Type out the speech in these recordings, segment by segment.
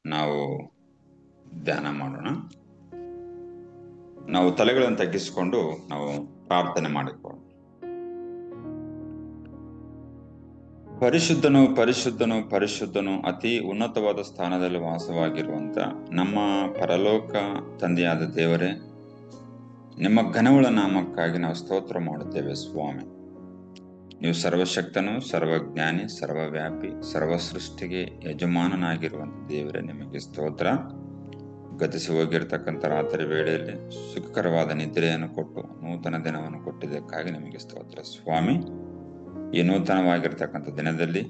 ನಾವು ಧ್ಯಾನ ಮಾಡೋಣ. ನಾವು ತಲೆಗಳನ್ನು ತಗ್ಗಿಸಿಕೊಂಡು ನಾವು ಪ್ರಾರ್ಥನೆ ಮಾಡಿಕೊಳ್ಳೋಣ. ಪರಿಶುದ್ಧನು ಪರಿಶುದ್ಧನು ಪರಿಶುದ್ಧನು, ಅತಿ ಉನ್ನತವಾದ ಸ್ಥಾನದಲ್ಲಿ ವಾಸವಾಗಿರುವಂತ ನಮ್ಮ ಪರಲೋಕ ತಂದೆಯಾದ ದೇವರೇ, ನಿಮ್ಮ ಘನವುಳ್ಳ ನಾಮಕ್ಕಾಗಿ ನಾವು ಸ್ತೋತ್ರ ಮಾಡುತ್ತೇವೆ ಸ್ವಾಮಿ. ನೀವು ಸರ್ವಶಕ್ತನು, ಸರ್ವಜ್ಞಾನಿ, ಸರ್ವವ್ಯಾಪಿ, ಸರ್ವ ಸೃಷ್ಟಿಗೆ ಯಜಮಾನನಾಗಿರುವಂತ ದೇವರೇ, ನಿಮಗೆ ಸ್ತೋತ್ರ. ಗತಿಸಿ ಹೋಗಿರ್ತಕ್ಕಂಥ ರಾತ್ರಿ ವೇಳೆಯಲ್ಲಿ ಸುಖಕರವಾದ ನಿದ್ರೆಯನ್ನು ಕೊಟ್ಟು ನೂತನ ದಿನವನ್ನು ಕೊಟ್ಟಿದ್ದಕ್ಕಾಗಿ ನಿಮಗೆ ಸ್ತೋತ್ರ ಸ್ವಾಮಿ. ಈ ನೂತನವಾಗಿರ್ತಕ್ಕಂಥ ದಿನದಲ್ಲಿ,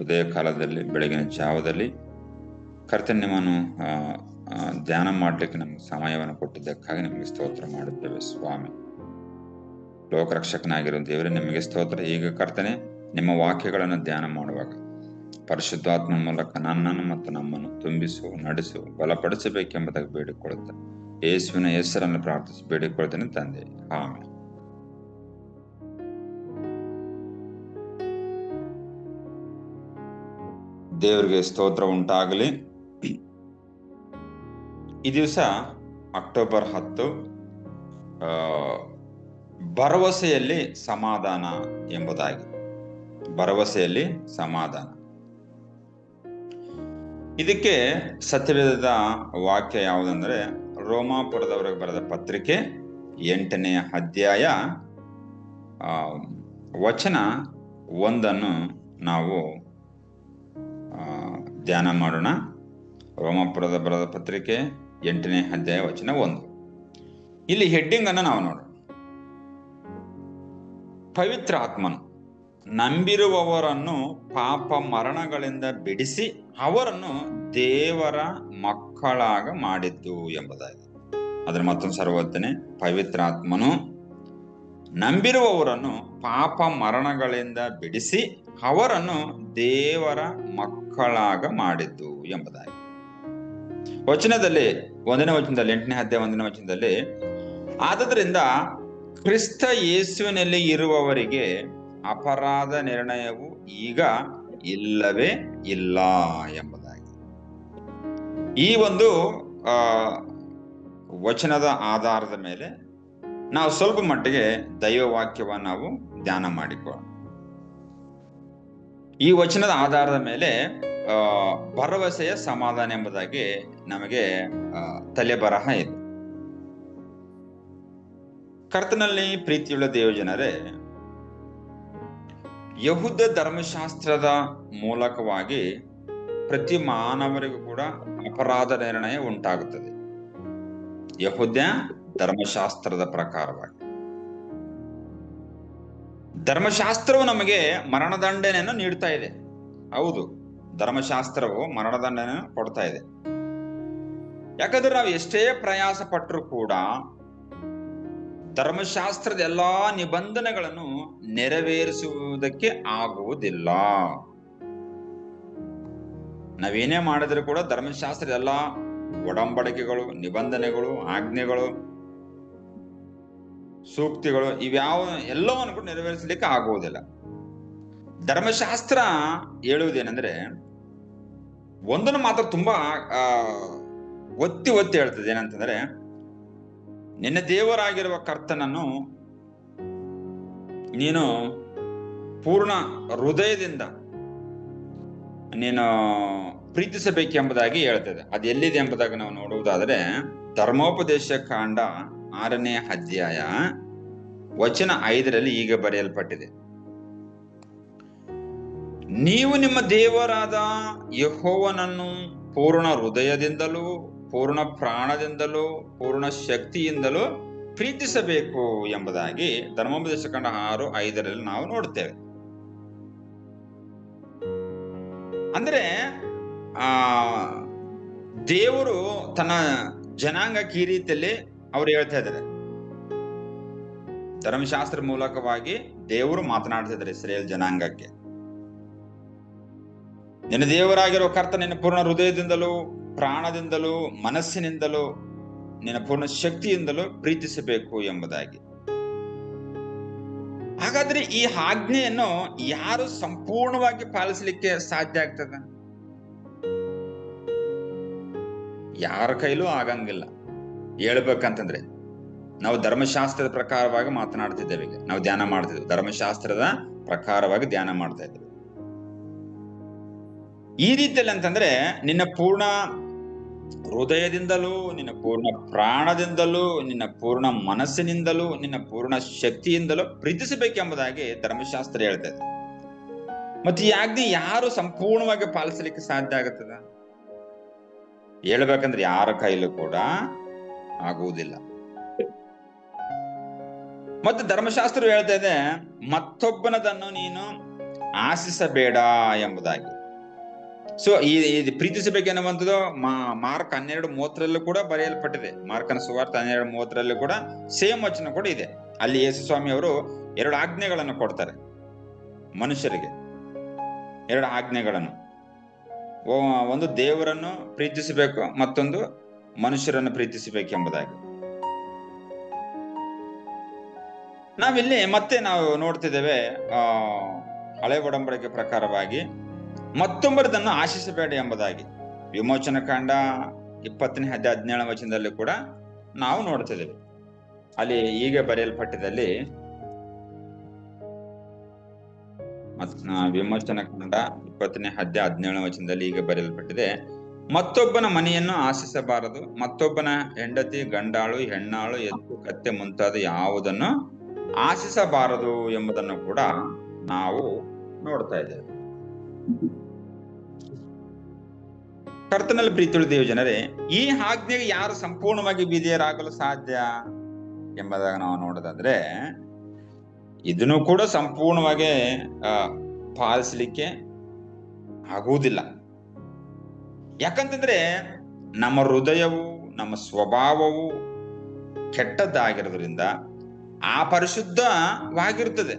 ಉದಯ ಕಾಲದಲ್ಲಿ, ಬೆಳಗಿನ ಜಾವದಲ್ಲಿ ಕರ್ತನ ನಿಮ್ಮನ್ನು ಧ್ಯಾನ ಮಾಡಲಿಕ್ಕೆ ನಮಗೆ ಸಮಯವನ್ನು ಕೊಟ್ಟಿದ್ದಕ್ಕಾಗಿ ನಿಮಗೆ ಸ್ತೋತ್ರ ಮಾಡುತ್ತೇವೆ ಸ್ವಾಮಿ. ಲೋಕರಕ್ಷಕನಾಗಿರುವ ದೇವರೇ, ನಿಮಗೆ ಸ್ತೋತ್ರ. ಈಗ ಕರ್ತನೆ, ನಿಮ್ಮ ವಾಕ್ಯಗಳನ್ನು ಧ್ಯಾನ ಮಾಡುವಾಗ ಪರಿಶುದ್ಧಾತ್ಮನ ಮೂಲಕ ನನ್ನನ್ನು ಮತ್ತು ನಮ್ಮನ್ನು ತುಂಬಿಸು, ನಡೆಸು, ಬಲಪಡಿಸಬೇಕೆಂಬುದಾಗಿ ಬೇಡಿಕೊಳ್ಳುತ್ತೆ. ಯೇಸುವಿನ ಹೆಸರನ್ನು ಪ್ರಾರ್ಥಿಸಿ ಬೇಡಿಕೊಳ್ತೇನೆ ತಂದೆ, ಆಮೆನ್. ದೇವರಿಗೆ ಸ್ತೋತ್ರ ಉಂಟಾಗಲಿ. ಈ ದಿವಸ ಅಕ್ಟೋಬರ್ 10, ಭರವಸೆಯಲ್ಲಿ ಸಮಾಧಾನ ಎಂಬುದಾಗಿ. ಭರವಸೆಯಲ್ಲಿ ಸಮಾಧಾನ. ಇದಕ್ಕೆ ಸತ್ಯವೇದದ ವಾಕ್ಯ ಯಾವುದಂದ್ರೆ, ರೋಮಾಪುರದವರಿಗೆ ಬರೆದ ಪತ್ರಿಕೆ 8ನೇ ಅಧ್ಯಾಯ ವಚನ 1 ನಾವು ಧ್ಯಾನ ಮಾಡೋಣ. ರೋಮಾಪುರದ ಬರೆದ ಪತ್ರಿಕೆ 8ನೇ ಅಧ್ಯಾಯ ವಚನ 1. ಇಲ್ಲಿ ಹೆಡ್ಡಿಂಗ್ ಅನ್ನು ನಾವು ನೋಡೋಣ. ಪವಿತ್ರ ಆತ್ಮನು ನಂಬಿರುವವರನ್ನು ಪಾಪ ಮರಣಗಳಿಂದ ಬಿಡಿಸಿ ಅವರನ್ನು ದೇವರ ಮಕ್ಕಳಾಗ ಮಾಡಿದ್ದು ಎಂಬುದಾಗಿ. ಅದರ ಮತ್ತೊಂದು ಸರ್ವೋತ್ತನೆ, ಪವಿತ್ರ ಆತ್ಮನು ನಂಬಿರುವವರನ್ನು ಪಾಪ ಮರಣಗಳಿಂದ ಬಿಡಿಸಿ ಅವರನ್ನು ದೇವರ ಮಕ್ಕಳಾಗ ಮಾಡಿದ್ದು ಎಂಬುದಾಗಿ. ವಚನದಲ್ಲಿ 1ನೇ ವಚನದಲ್ಲಿ, 8ನೇ ಅಧ್ಯಾಯ 1ನೇ ವಚನದಲ್ಲಿ, ಆದುದರಿಂದ ಕ್ರಿಸ್ತ ಯೇಸುವಿನಲ್ಲಿ ಇರುವವರಿಗೆ ಅಪರಾಧ ನಿರ್ಣಯವು ಈಗ ಇಲ್ಲವೇ ಇಲ್ಲ ಎಂಬುದಾಗಿ. ಈ ಒಂದು ವಚನದ ಆಧಾರದ ಮೇಲೆ ನಾವು ಸ್ವಲ್ಪ ಮಟ್ಟಿಗೆ ದೈವ ವಾಕ್ಯವನ್ನು ನಾವು ಧ್ಯಾನ ಮಾಡಿಕೊಳ್ಳೋಣ. ಈ ವಚನದ ಆಧಾರದ ಮೇಲೆ ಭರವಸೆಯ ಸಮಾಧಾನ ಎಂಬುದಾಗಿ ನಮಗೆ ತಲೆ ಬರಹ ಇದೆ. ಕರ್ತನಲ್ಲಿ ಪ್ರೀತಿಯುಳ್ಳ ದೇವಜನರೇ, ಯಹೂದ ಧರ್ಮಶಾಸ್ತ್ರದ ಮೂಲಕವಾಗಿ ಪ್ರತಿ ಮಾನವರಿಗೂ ಕೂಡ ಅಪರಾಧ ನಿರ್ಣಯ ಉಂಟಾಗುತ್ತದೆ. ಯಹೂದ ಧರ್ಮಶಾಸ್ತ್ರದ ಪ್ರಕಾರವಾಗಿ ಧರ್ಮಶಾಸ್ತ್ರವು ನಮಗೆ ಮರಣದಂಡನೆಯನ್ನು ನೀಡ್ತಾ ಇದೆ. ಹೌದು, ಧರ್ಮಶಾಸ್ತ್ರವು ಮರಣದಂಡನೆಯನ್ನು ಕೊಡ್ತಾ ಇದೆ. ಯಾಕಂದ್ರೆ ನಾವು ಎಷ್ಟೇ ಪ್ರಯಾಸ ಪಟ್ಟರೂ ಕೂಡ ಧರ್ಮಶಾಸ್ತ್ರದ ಎಲ್ಲಾ ನಿಬಂಧನೆಗಳನ್ನು ನೆರವೇರಿಸುವುದಕ್ಕೆ ಆಗುವುದಿಲ್ಲ. ನಾವೇನೇ ಮಾಡಿದ್ರು ಕೂಡ ಧರ್ಮಶಾಸ್ತ್ರದ ಎಲ್ಲಾ ಒಡಂಬಡಿಕೆಗಳು, ನಿಬಂಧನೆಗಳು, ಆಜ್ಞೆಗಳು, ಸೂಕ್ತಿಗಳು ಇವ್ಯಾವ ಎಲ್ಲವನ್ನು ಕೂಡ ನೆರವೇರಿಸಲಿಕ್ಕೆ ಆಗುವುದಿಲ್ಲ. ಧರ್ಮಶಾಸ್ತ್ರ ಹೇಳುವುದೇನೆಂದ್ರೆ, ಒಂದನ್ನು ಮಾತ್ರ ತುಂಬಾ ಒತ್ತಿ ಹೇಳ್ತದೆ. ಏನಂತಂದ್ರೆ, ನಿನ್ನ ದೇವರಾಗಿರುವ ಕರ್ತನನ್ನು ನೀನು ಪೂರ್ಣ ಹೃದಯದಿಂದ ನೀನು ಪ್ರೀತಿಸಬೇಕೆಂಬುದಾಗಿ ಹೇಳ್ತದೆ. ಅದು ಎಲ್ಲಿದೆ ಎಂಬುದಾಗಿ ನಾವು ನೋಡುವುದಾದರೆ, ಧರ್ಮೋಪದೇಶ ಕಾಂಡ 6ನೇ ಅಧ್ಯಾಯ ವಚನ 5ರಲ್ಲಿ ಈಗ ಬರೆಯಲ್ಪಟ್ಟಿದೆ, ನೀವು ನಿಮ್ಮ ದೇವರಾದ ಯೆಹೋವನನ್ನು ಪೂರ್ಣ ಹೃದಯದಿಂದಲೂ, ಪೂರ್ಣ ಪ್ರಾಣದಿಂದಲೂ, ಪೂರ್ಣ ಶಕ್ತಿಯಿಂದಲೂ ಪ್ರೀತಿಸಬೇಕು ಎಂಬುದಾಗಿ ಧರ್ಮೋಪದೇಶ ಕಾಂಡ 6:5ರಲ್ಲಿ ನಾವು ನೋಡ್ತೇವೆ. ಅಂದ್ರೆ ದೇವರು ತನ್ನ ಜನಾಂಗಕ್ಕೆ ಈ ರೀತಿಯಲ್ಲಿ ಅವ್ರು ಹೇಳ್ತಾ ಇದ್ದಾರೆ. ಧರ್ಮಶಾಸ್ತ್ರ ಮೂಲಕವಾಗಿ ದೇವರು ಮಾತನಾಡ್ತಾ ಇದ್ದಾರೆ ಇಸ್ರಾಯೇಲ್ ಜನಾಂಗಕ್ಕೆ. ನಿನ್ನ ದೇವರಾಗಿರೋ ಕರ್ತ ನಿನ್ನ ಪೂರ್ಣ ಹೃದಯದಿಂದಲೂ, ಪ್ರಾಣದಿಂದಲೂ, ಮನಸ್ಸಿನಿಂದಲೂ, ನಿನ್ನ ಪೂರ್ಣ ಶಕ್ತಿಯಿಂದಲೂ ಪ್ರೀತಿಸಬೇಕು ಎಂಬುದಾಗಿ. ಹಾಗಾದ್ರೆ ಈ ಆಜ್ಞೆಯನ್ನು ಯಾರು ಸಂಪೂರ್ಣವಾಗಿ ಪಾಲಿಸಲಿಕ್ಕೆ ಸಾಧ್ಯ ಆಗ್ತದ? ಯಾರ ಕೈಲೂ ಆಗಂಗಿಲ್ಲ. ಹೇಳ್ಬೇಕಂತಂದ್ರೆ ನಾವು ಧರ್ಮಶಾಸ್ತ್ರದ ಪ್ರಕಾರವಾಗಿ ಮಾತನಾಡ್ತಿದ್ದೇವೆ. ಈಗ ನಾವು ಧ್ಯಾನ ಮಾಡ್ತಿದ್ದೇವೆ, ಧರ್ಮಶಾಸ್ತ್ರದ ಪ್ರಕಾರವಾಗಿ ಧ್ಯಾನ ಮಾಡ್ತಾ ಇದ್ದೇವೆ. ಈ ರೀತಿಯಲ್ಲಿ ಅಂತಂದ್ರೆ ನಿನ್ನ ಪೂರ್ಣ ಹೃದಯದಿಂದಲೂ, ನಿನ್ನ ಪೂರ್ಣ ಪ್ರಾಣದಿಂದಲೂ, ನಿನ್ನ ಪೂರ್ಣ ಮನಸ್ಸಿನಿಂದಲೂ, ನಿನ್ನ ಪೂರ್ಣ ಶಕ್ತಿಯಿಂದಲೂ ಪ್ರೀತಿಸಬೇಕೆಂಬುದಾಗಿ ಧರ್ಮಶಾಸ್ತ್ರ ಹೇಳ್ತದೆ. ಮತ್ತೆ ಈ ಆಜ್ಞೆ ಯಾರು ಸಂಪೂರ್ಣವಾಗಿ ಪಾಲಿಸಲಿಕ್ಕೆ ಸಾಧ್ಯ ಆಗುತ್ತದ? ಹೇಳ್ಬೇಕಂದ್ರೆ ಯಾರ ಕೈಲೂ ಕೂಡ ಆಗುವುದಿಲ್ಲ. ಮತ್ತೆ ಧರ್ಮಶಾಸ್ತ್ರ ಹೇಳ್ತಾ ಇದೆ, ಮತ್ತೊಬ್ಬನದನ್ನು ನೀನು ಆಶಿಸಬೇಡ ಎಂಬುದಾಗಿ. ಸೊ ಈ ಪ್ರೀತಿಸಬೇಕೆನ್ನುವಂಥದ್ದು ಮಾರ್ಕ್ 12:30 ಕೂಡ ಬರೆಯಲ್ಪಟ್ಟಿದೆ. ಮಾರ್ಕನ ಸುವಾರ್ತೆ 12:30 ಕೂಡ ಸೇಮ್ ವಚನ ಕೂಡ ಇದೆ. ಅಲ್ಲಿ ಯೇಸು ಸ್ವಾಮಿ ಅವರು 2 ಆಜ್ಞೆಗಳನ್ನು ಕೊಡ್ತಾರೆ ಮನುಷ್ಯರಿಗೆ. 2 ಆಜ್ಞೆಗಳನ್ನು, ಒಂದು ದೇವರನ್ನು ಪ್ರೀತಿಸಬೇಕು, ಮತ್ತೊಂದು ಮನುಷ್ಯರನ್ನು ಪ್ರೀತಿಸಬೇಕೆಂಬುದಾಗಿ. ನಾವಿಲ್ಲಿ ಮತ್ತೆ ನಾವು ನೋಡ್ತಿದ್ದೇವೆ, ಹಳೆ ಒಡಂಬಡಿಕೆ ಪ್ರಕಾರವಾಗಿ ಮತ್ತೊಬ್ಬರದನ್ನು ಆಶಿಸಬೇಡ ಎಂಬುದಾಗಿ ವಿಮೋಚನ ಕಾಂಡ 20:17 ವಚನದಲ್ಲಿ ಕೂಡ ನಾವು ನೋಡ್ತಿದ್ದೇವೆ. ಅಲ್ಲಿ ಹೀಗೆ ಬರೆಯಲ್ಪಟ್ಟಿದಲ್ಲಿ, ವಿಮೋಚನ ಕಾಂಡ 20:17 ವಚನದಲ್ಲಿ ಹೀಗೆ ಬರೆಯಲ್ಪಟ್ಟಿದೆ, ಮತ್ತೊಬ್ಬನ ಮನೆಯನ್ನು ಆಶಿಸಬಾರದು, ಮತ್ತೊಬ್ಬನ ಹೆಂಡತಿ, ಗಂಡಾಳು, ಹೆಣ್ಣಾಳು, ಎತ್ತು, ಕತ್ತೆ ಮುಂತಾದ ಯಾವುದನ್ನು ಆಶಿಸಬಾರದು ಎಂಬುದನ್ನು ಕೂಡ ನಾವು ನೋಡ್ತಾ ಇದ್ದೇವೆ. ಕರ್ತನಲ್ಲಿ ಪ್ರೀತಿಯುಳ್ಳ ದೇವ ಜನರೇ, ಈ ಆಜ್ಞೆಗೆ ಯಾರು ಸಂಪೂರ್ಣವಾಗಿ ವಿಧೇಯರಾಗಲು ಸಾಧ್ಯ ಎಂಬುದಾಗಿ ನಾವು ನೋಡೋದಾದ್ರೆ, ಇದನ್ನು ಕೂಡ ಸಂಪೂರ್ಣವಾಗಿ ಪಾಲಿಸಲಿಕ್ಕೆ ಆಗುವುದಿಲ್ಲ. ಯಾಕಂತಂದ್ರೆ ನಮ್ಮ ಹೃದಯವು, ನಮ್ಮ ಸ್ವಭಾವವು ಕೆಟ್ಟದ್ದಾಗಿರೋದ್ರಿಂದ ಅಪರಿಶುದ್ಧವಾಗಿರುತ್ತದೆ.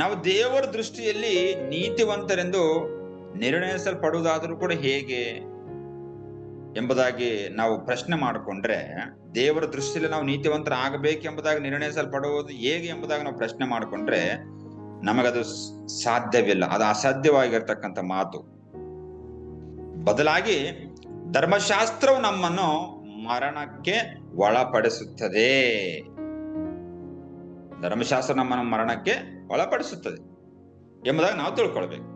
ನಾವು ದೇವರ ದೃಷ್ಟಿಯಲ್ಲಿ ನೀತಿವಂತರೆಂದು ನಿರ್ಣಯಿಸಲ್ಪಡುವುದಾದರೂ ಕೂಡ ಹೇಗೆ ಎಂಬುದಾಗಿ ನಾವು ಪ್ರಶ್ನೆ ಮಾಡಿಕೊಂಡ್ರೆ, ದೇವರ ದೃಷ್ಟಿಯಲ್ಲಿ ನಾವು ನೀತಿವಂತರ ಆಗಬೇಕೆಂಬುದಾಗಿ ನಿರ್ಣಯಿಸಲ್ಪಡುವುದು ಹೇಗೆ ಎಂಬುದಾಗಿ ನಾವು ಪ್ರಶ್ನೆ ಮಾಡಿಕೊಂಡ್ರೆ ನಮಗದು ಸಾಧ್ಯವಿಲ್ಲ. ಅದು ಅಸಾಧ್ಯವಾಗಿರ್ತಕ್ಕಂಥ ಮಾತು. ಬದಲಾಗಿ ಧರ್ಮಶಾಸ್ತ್ರವು ನಮ್ಮನ್ನು ಮರಣಕ್ಕೆ ಒಳಪಡಿಸುತ್ತದೆ. ಧರ್ಮಶಾಸ್ತ್ರ ನಮ್ಮನ್ನು ಮರಣಕ್ಕೆ ಒಳಪಡಿಸುತ್ತದೆ ಎಂಬುದಾಗಿ ನಾವು ತಿಳ್ಕೊಳ್ಬೇಕು.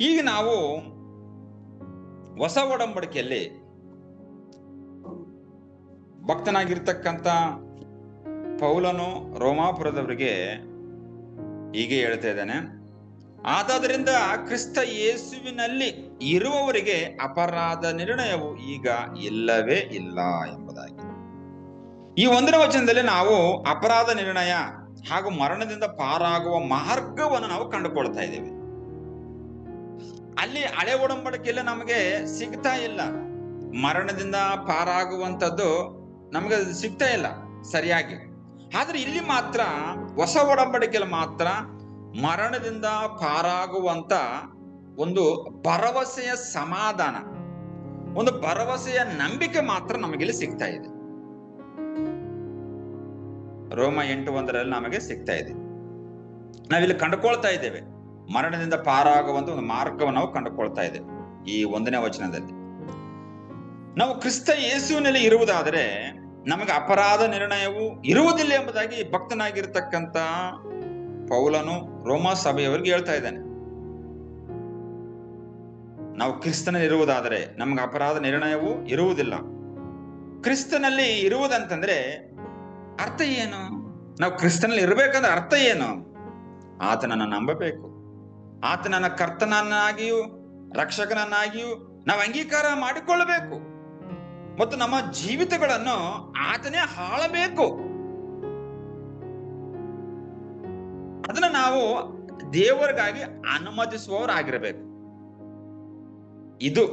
ಈಗ ನಾವು ಹೊಸ ಒಡಂಬಡಿಕೆಯಲ್ಲಿ ಭಕ್ತನಾಗಿರ್ತಕ್ಕಂಥ ಪೌಲನು ರೋಮಾಪುರದವರಿಗೆ ಹೀಗೆ ಹೇಳ್ತಾ ಇದ್ದಾನೆ, ಆದಾದರಿಂದ ಕ್ರಿಸ್ತ ಯೇಸುವಿನಲ್ಲಿ ಇರುವವರಿಗೆ ಅಪರಾಧ ನಿರ್ಣಯವು ಈಗ ಇಲ್ಲವೇ ಇಲ್ಲ ಎಂಬುದಾಗಿ. ಈ 1ನೇ ವಚನದಲ್ಲಿ ನಾವು ಅಪರಾಧ ನಿರ್ಣಯ ಹಾಗೂ ಮರಣದಿಂದ ಪಾರಾಗುವ ಮಾರ್ಗವನ್ನು ನಾವು ಕಂಡುಕೊಳ್ತಾ ಇದ್ದೇವೆ. ಅಲ್ಲಿ ಹಳೆ ಒಡಂಬಡಿಕೆಯಲ್ಲಿ ನಮಗೆ ಸಿಗ್ತಾ ಇಲ್ಲ. ಮರಣದಿಂದ ಪಾರಾಗುವಂಥದ್ದು ನಮಗೆ ಸಿಗ್ತಾ ಇಲ್ಲ ಸರಿಯಾಗಿ. ಆದ್ರೆ ಇಲ್ಲಿ ಮಾತ್ರ, ಹೊಸ ಒಡಂಬಡಿಕೆಯಲ್ಲಿ ಮಾತ್ರ ಮರಣದಿಂದ ಪಾರಾಗುವಂತ ಒಂದು ಭರವಸೆಯ ಸಮಾಧಾನ, ಒಂದು ಭರವಸೆಯ ನಂಬಿಕೆ ಮಾತ್ರ ನಮಗಿಲ್ಲಿ ಸಿಗ್ತಾ ಇದೆ. ರೋಮ 8:1 ನಮಗೆ ಸಿಗ್ತಾ ಇದೆ. ನಾವಿಲ್ಲಿ ಕಂಡುಕೊಳ್ತಾ ಇದ್ದೇವೆ, ಮರಣದಿಂದ ಪಾರಾಗುವಂತ ಒಂದು ಮಾರ್ಗವನ್ನು ನಾವು ಕಂಡುಕೊಳ್ತಾ ಇದ್ದೇವೆ. ಈ 1ನೇ ವಚನದಲ್ಲಿ ನಾವು ಕ್ರಿಸ್ತ ಯೇಸುವಿನಲ್ಲಿ ಇರುವುದಾದರೆ ನಮಗೆ ಅಪರಾಧ ನಿರ್ಣಯವು ಇರುವುದಿಲ್ಲ ಎಂಬುದಾಗಿ ಭಕ್ತನಾಗಿರ್ತಕ್ಕಂಥ ಪೌಲನು ರೋಮ ಸಭೆಯವರಿಗೆ ಹೇಳ್ತಾ ಇದ್ದಾನೆ. ನಾವು ಕ್ರಿಸ್ತನಲ್ಲಿ ಇರುವುದಾದರೆ ನಮಗೆ ಅಪರಾಧ ನಿರ್ಣಯವು ಇರುವುದಿಲ್ಲ. ಕ್ರಿಸ್ತನಲ್ಲಿ ಇರುವುದಂತಂದ್ರೆ ಅರ್ಥ ಏನು? ನಾವು ಕ್ರಿಸ್ತನಲ್ಲಿ ಇರಬೇಕಂದ್ರೆ ಅರ್ಥ ಏನು? ಆತನನ್ನು ನಂಬಬೇಕು, ಆತನನ್ನ ಕರ್ತನನ್ನಾಗಿಯೂ ರಕ್ಷಕನನ್ನಾಗಿಯೂ ನಾವು ಅಂಗೀಕಾರ ಮಾಡಿಕೊಳ್ಳಬೇಕು ಮತ್ತು ನಮ್ಮ ಜೀವಿತಗಳನ್ನು ಆತನೇ ಆಳಬೇಕು. ಅದನ್ನ ನಾವು ದೇವರಿಗಾಗಿ ಅನುಮತಿಸುವವರಾಗಿರ್ಬೇಕು. ಇದು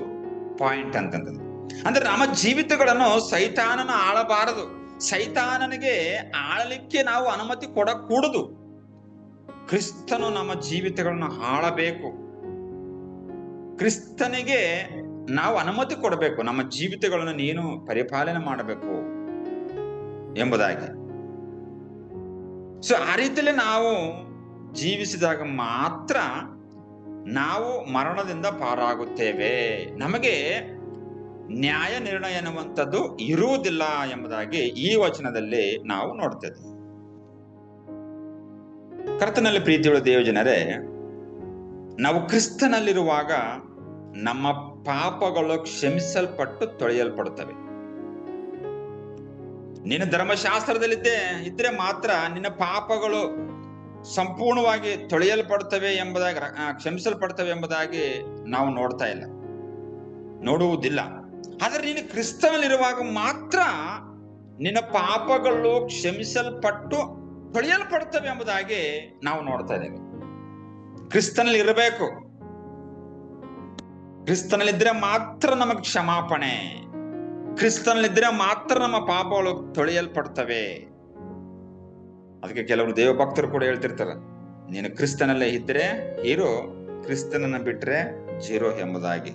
ಪಾಯಿಂಟ್ ಅಂತಂದ್ರೆ, ಅಂದ್ರೆ ನಮ್ಮ ಜೀವಿತಗಳನ್ನು ಸೈತಾನನ ಆಳಬಾರದು, ಸೈತಾನನಿಗೆ ಆಳಲಿಕ್ಕೆ ನಾವು ಅನುಮತಿ ಕೊಡಕೂಡದು. ಕ್ರಿಸ್ತನು ನಮ್ಮ ಜೀವಿತಗಳನ್ನು ಆಳಬೇಕು, ಕ್ರಿಸ್ತನಿಗೆ ನಾವು ಅನುಮತಿ ಕೊಡಬೇಕು, ನಮ್ಮ ಜೀವಿತಗಳನ್ನು ನೀನು ಪರಿಪಾಲನೆ ಮಾಡಬೇಕು ಎಂಬುದಾಗಿ. ಸೊ ಆ ರೀತಿಯಲ್ಲಿ ನಾವು ಜೀವಿಸಿದಾಗ ಮಾತ್ರ ನಾವು ಮರಣದಿಂದ ಪಾರಾಗುತ್ತೇವೆ. ನಮಗೆ ನ್ಯಾಯ ನಿರ್ಣಯ ಎನ್ನುವಂಥದ್ದು ಇರುವುದಿಲ್ಲ ಎಂಬುದಾಗಿ ಈ ವಚನದಲ್ಲಿ ನಾವು ನೋಡ್ತೇವೆ. ಕರ್ತನಲ್ಲಿ ಪ್ರೀತಿಯುಳ್ಳ ದೇವಜನರೇ, ನಾವು ಕ್ರಿಸ್ತನಲ್ಲಿರುವಾಗ ನಮ್ಮ ಪಾಪಗಳು ಕ್ಷಮಿಸಲ್ಪಟ್ಟು ತೊಳೆಯಲ್ಪಡುತ್ತವೆ. ನಿನ್ನ ಧರ್ಮಶಾಸ್ತ್ರದಲ್ಲಿದ್ದೇ ಇದ್ರೆ ಮಾತ್ರ ನಿನ್ನ ಪಾಪಗಳು ಸಂಪೂರ್ಣವಾಗಿ ತೊಳೆಯಲ್ಪಡುತ್ತವೆ ಎಂಬುದಾಗಿ, ಕ್ಷಮಿಸಲ್ಪಡ್ತವೆ ಎಂಬುದಾಗಿ ನಾವು ನೋಡುವುದಿಲ್ಲ. ಆದ್ರೆ ನೀನು ಕ್ರಿಸ್ತನಲ್ಲಿರುವಾಗ ಮಾತ್ರ ನಿನ್ನ ಪಾಪಗಳು ಕ್ಷಮಿಸಲ್ಪಟ್ಟು ತೊಳೆಯಲ್ಪಡುತ್ತವೆ ಎಂಬುದಾಗಿ ನಾವು ನೋಡ್ತಾ ಇದ್ದೇವೆ. ಕ್ರಿಸ್ತನಲ್ಲಿ ಇರಬೇಕು. ಕ್ರಿಸ್ತನಲ್ಲಿದ್ರೆ ಮಾತ್ರ ನಮಗೆ ಕ್ಷಮಾಪಣೆ, ಕ್ರಿಸ್ತನಲ್ಲಿದ್ರೆ ಮಾತ್ರ ನಮ್ಮ ಪಾಪಗಳು ತೊಳೆಯಲ್ಪಡ್ತವೆ. ಅದಕ್ಕೆ ಕೆಲವರು ದೇವ ಭಕ್ತರು ಕೂಡ ಹೇಳ್ತಿರ್ತಾರೆ, ನೀನು ಕ್ರಿಸ್ತನಲ್ಲೇ ಇದ್ರೆ ಹೀರೋ, ಕ್ರಿಸ್ತನನ್ನ ಬಿಟ್ರೆ ಜೀರೋ ಎಂಬುದಾಗಿ.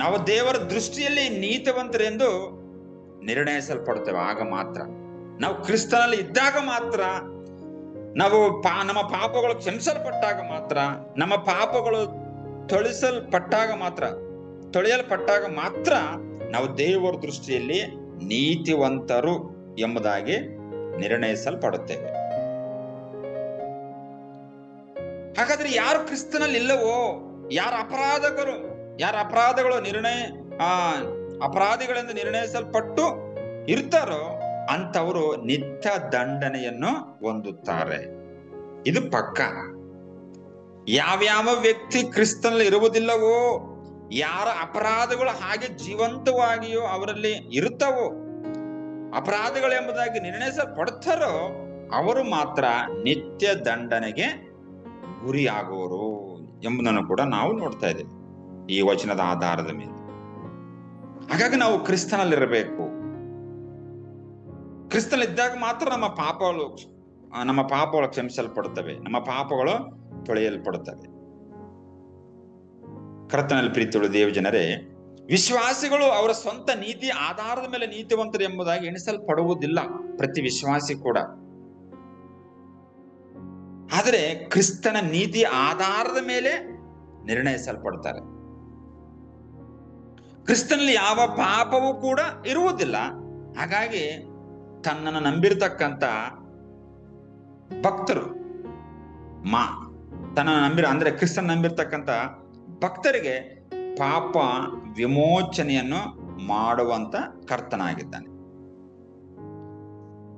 ನಾವು ದೇವರ ದೃಷ್ಟಿಯಲ್ಲಿ ನೀತಿವಂತರೆಂದು ನಿರ್ಣಯಿಸಲ್ಪಡುತ್ತೇವೆ. ಆಗ ಮಾತ್ರ ನಾವು ಕ್ರಿಸ್ತನಲ್ಲಿ ಇದ್ದಾಗ ಮಾತ್ರ, ನಾವು ನಮ್ಮ ಪಾಪಗಳು ಕ್ಷಮಿಸಲ್ಪಟ್ಟಾಗ ಮಾತ್ರ, ನಮ್ಮ ಪಾಪಗಳು ತೊಳೆಯಲ್ಪಟ್ಟಾಗ ಮಾತ್ರ ನಾವು ದೇವರ ದೃಷ್ಟಿಯಲ್ಲಿ ನೀತಿವಂತರು ಎಂಬುದಾಗಿ ನಿರ್ಣಯಿಸಲ್ಪಡುತ್ತೇವೆ. ಹಾಗಾದ್ರೆ ಯಾರು ಕ್ರಿಸ್ತನಲ್ಲಿ ಇಲ್ಲವೋ, ಯಾರ ಅಪರಾಧಗಳು ಅಪರಾಧಿಗಳೆಂದು ನಿರ್ಣಯಿಸಲ್ಪಟ್ಟು ಇರ್ತಾರೋ ಅಂತವರು ನಿತ್ಯ ದಂಡನೆಯನ್ನು ಹೊಂದುತ್ತಾರೆ. ಇದು ಪಕ್ಕ. ಯಾವ್ಯಾವ ವ್ಯಕ್ತಿ ಕ್ರಿಸ್ತನಲ್ಲಿ ಇರುವುದಿಲ್ಲವೋ, ಯಾರ ಅಪರಾಧಗಳು ಹಾಗೆ ಜೀವಂತವಾಗಿಯೋ ಅವರಲ್ಲಿ ಇರುತ್ತವೋ, ಅಪರಾಧಗಳೆಂಬುದಾಗಿ ನಿರ್ಣಯಿಸಲ್ಪಡ್ತಾರೋ ಅವರು ಮಾತ್ರ ನಿತ್ಯ ದಂಡನೆಗೆ ಗುರಿಯಾಗುವರು ಎಂಬುದನ್ನು ಕೂಡ ನಾವು ನೋಡ್ತಾ ಇದ್ದೇವೆ ಈ ವಚನದ ಆಧಾರದ ಮೇಲೆ. ಹಾಗಾಗಿ ನಾವು ಕ್ರಿಸ್ತನಲ್ಲಿರಬೇಕು. ಕ್ರಿಸ್ತನಲ್ಲಿದ್ದಾಗ ಮಾತ್ರ ನಮ್ಮ ಪಾಪಗಳು ಕ್ಷಮಿಸಲ್ಪಡುತ್ತವೆ, ನಮ್ಮ ಪಾಪಗಳು ತೊಳೆಯಲ್ಪಡುತ್ತವೆ. ಕರ್ತನಲ್ಲಿ ಪ್ರೀತಿಯುಳ್ಳ ದೇವಜನರೇ, ವಿಶ್ವಾಸಿಗಳು ಅವರ ಸ್ವಂತ ನೀತಿ ಆಧಾರದ ಮೇಲೆ ನೀತಿವಂತರು ಎಂಬುದಾಗಿ ಎಣಿಸಲ್ಪಡುವುದಿಲ್ಲ, ಪ್ರತಿ ವಿಶ್ವಾಸಿ ಕೂಡ. ಆದರೆ ಕ್ರಿಸ್ತನ ನೀತಿ ಆಧಾರದ ಮೇಲೆ ನಿರ್ಣಯಿಸಲ್ಪಡ್ತಾರೆ. ಕ್ರಿಸ್ತನಲ್ಲಿ ಯಾವ ಪಾಪವೂ ಕೂಡ ಇರುವುದಿಲ್ಲ. ಹಾಗಾಗಿ ತನ್ನನ್ನು ನಂಬಿರ್ತಕ್ಕಂಥ ಭಕ್ತರು ಅಂದ್ರೆ ಕ್ರಿಸ್ತನ ನಂಬಿರ್ತಕ್ಕಂಥ ಭಕ್ತರಿಗೆ ಪಾಪ ವಿಮೋಚನೆಯನ್ನು ಮಾಡುವಂತ ಕರ್ತನಾಗಿದ್ದಾನೆ.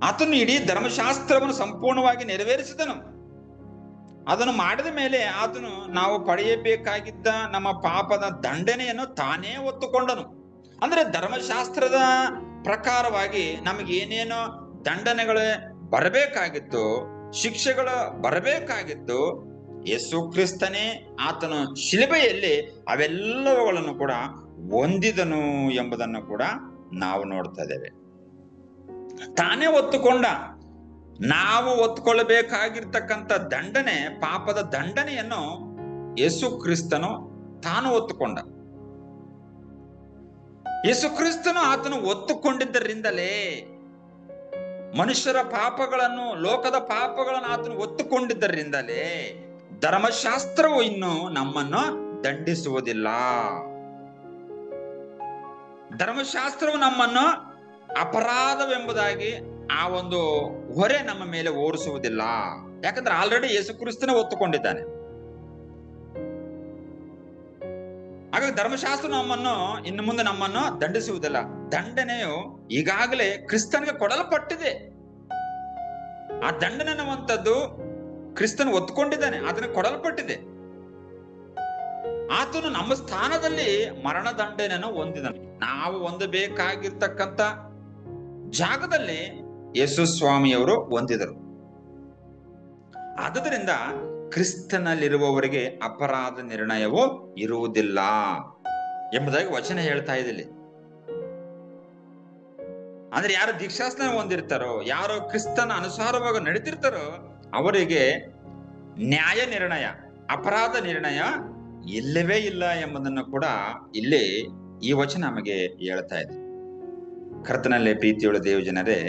ಆತನು ಇಡೀ ಧರ್ಮಶಾಸ್ತ್ರವನ್ನು ಸಂಪೂರ್ಣವಾಗಿ ನೆರವೇರಿಸಿದನು. ಅದನ್ನು ಮಾಡಿದ ಮೇಲೆ ಆತನು ನಾವು ಪಡೆಯಬೇಕಾಗಿದ್ದ ನಮ್ಮ ಪಾಪದ ದಂಡನೆಯನ್ನು ತಾನೇ ಹೊತ್ತುಕೊಂಡನು. ಅಂದ್ರೆ ಧರ್ಮಶಾಸ್ತ್ರದ ಪ್ರಕಾರವಾಗಿ ನಮಗೆ ಏನೇನೋ ದಂಡನೆಗಳು ಬರಬೇಕಾಗಿತ್ತು, ಶಿಕ್ಷೆಗಳು ಬರಬೇಕಾಗಿತ್ತು, ಯೇಸು ಕ್ರಿಸ್ತನೇ ಆತನು ಶಿಲುಬೆಯಲ್ಲಿ ಅವೆಲ್ಲವುಗಳನ್ನು ಕೂಡ ಹೊಂದಿದನು ಎಂಬುದನ್ನು ಕೂಡ ನಾವು ನೋಡ್ತಾ ಇದ್ದೇವೆ. ತಾನೇ ಹೊತ್ತುಕೊಂಡ. ನಾವು ಹೊತ್ತುಕೊಳ್ಳಬೇಕಾಗಿರ್ತಕ್ಕಂಥ ದಂಡನೆ, ಪಾಪದ ದಂಡನೆಯನ್ನು ಯೇಸು ಕ್ರಿಸ್ತನು ತಾನು ಹೊತ್ತುಕೊಂಡ. ಯೇಸು ಕ್ರಿಸ್ತನು ಆತನು ಹೊತ್ತುಕೊಂಡಿದ್ದರಿಂದಲೇ ಮನುಷ್ಯರ ಪಾಪಗಳನ್ನು, ಲೋಕದ ಪಾಪಗಳನ್ನು ಆತನು ಹೊತ್ತುಕೊಂಡಿದ್ದರಿಂದಲೇ ಧರ್ಮಶಾಸ್ತ್ರವು ಇನ್ನು ನಮ್ಮನ್ನು ದಂಡಿಸುವುದಿಲ್ಲ. ಧರ್ಮಶಾಸ್ತ್ರವು ನಮ್ಮನ್ನು ಅಪರಾಧವೆಂಬುದಾಗಿ ಆ ಒಂದು ಹೊರೆ ನಮ್ಮ ಮೇಲೆ ಓರಿಸುವುದಿಲ್ಲ. ಯಾಕಂದ್ರೆ ಆಲ್ರೆಡಿ ಯೇಸು ಕ್ರಿಸ್ತನೇ ಹೊತ್ತುಕೊಂಡಿದ್ದಾನೆ. ಹಾಗಾಗಿ ಧರ್ಮಶಾಸ್ತ್ರ ಇನ್ನು ಮುಂದೆ ನಮ್ಮನ್ನು ದಂಡಿಸುವುದಿಲ್ಲ. ದಂಡನೆಯು ಈಗಾಗಲೇ ಕ್ರಿಸ್ತನಿಗೆ ಕೊಡಲ್ಪಟ್ಟಿದೆ. ಆ ದಂಡನೆ ಅನ್ನುವಂಥದ್ದು ಕ್ರಿಸ್ತನು ಹೊತ್ತುಕೊಂಡಿದ್ದಾನೆ, ಅದನ್ನು ಕೊಡಲ್ಪಟ್ಟಿದೆ. ಆತನು ನಮ್ಮ ಸ್ಥಾನದಲ್ಲಿ ಮರಣ ದಂಡನೆಯನ್ನು ಹೊಂದಿದನು. ನಾವು ಹೊಂದಬೇಕಾಗಿರ್ತಕ್ಕಂಥ ಜಾಗದಲ್ಲಿ ಯೇಸು ಸ್ವಾಮಿಯವರು ಹೊಂದಿದರು. ಆದುದರಿಂದ ಕ್ರಿಸ್ತನಲ್ಲಿರುವವರಿಗೆ ಅಪರಾಧ ನಿರ್ಣಯವೂ ಇರುವುದಿಲ್ಲ ಎಂಬುದಾಗಿ ವಚನ ಹೇಳ್ತಾ ಇದ್ದಿಲ್ಲ. ಅಂದ್ರೆ ಯಾರು ದೀಕ್ಷಾಸ್ನಾನ ಹೊಂದಿರ್ತಾರೋ, ಯಾರು ಕ್ರಿಸ್ತನ ಅನುಸಾರವಾಗಿ ನಡೀತಿರ್ತಾರೋ ಅವರಿಗೆ ನ್ಯಾಯ ನಿರ್ಣಯ, ಅಪರಾಧ ನಿರ್ಣಯ ಇಲ್ಲವೇ ಇಲ್ಲ ಎಂಬುದನ್ನು ಕೂಡ ಇಲ್ಲಿ ಈ ವಚನ ನಮಗೆ ಹೇಳ್ತಾ ಇದೆ. ಕರ್ತನಲ್ಲಿ ಪ್ರೀತಿಯುಳ್ಳ ದೇವಜನರೇ,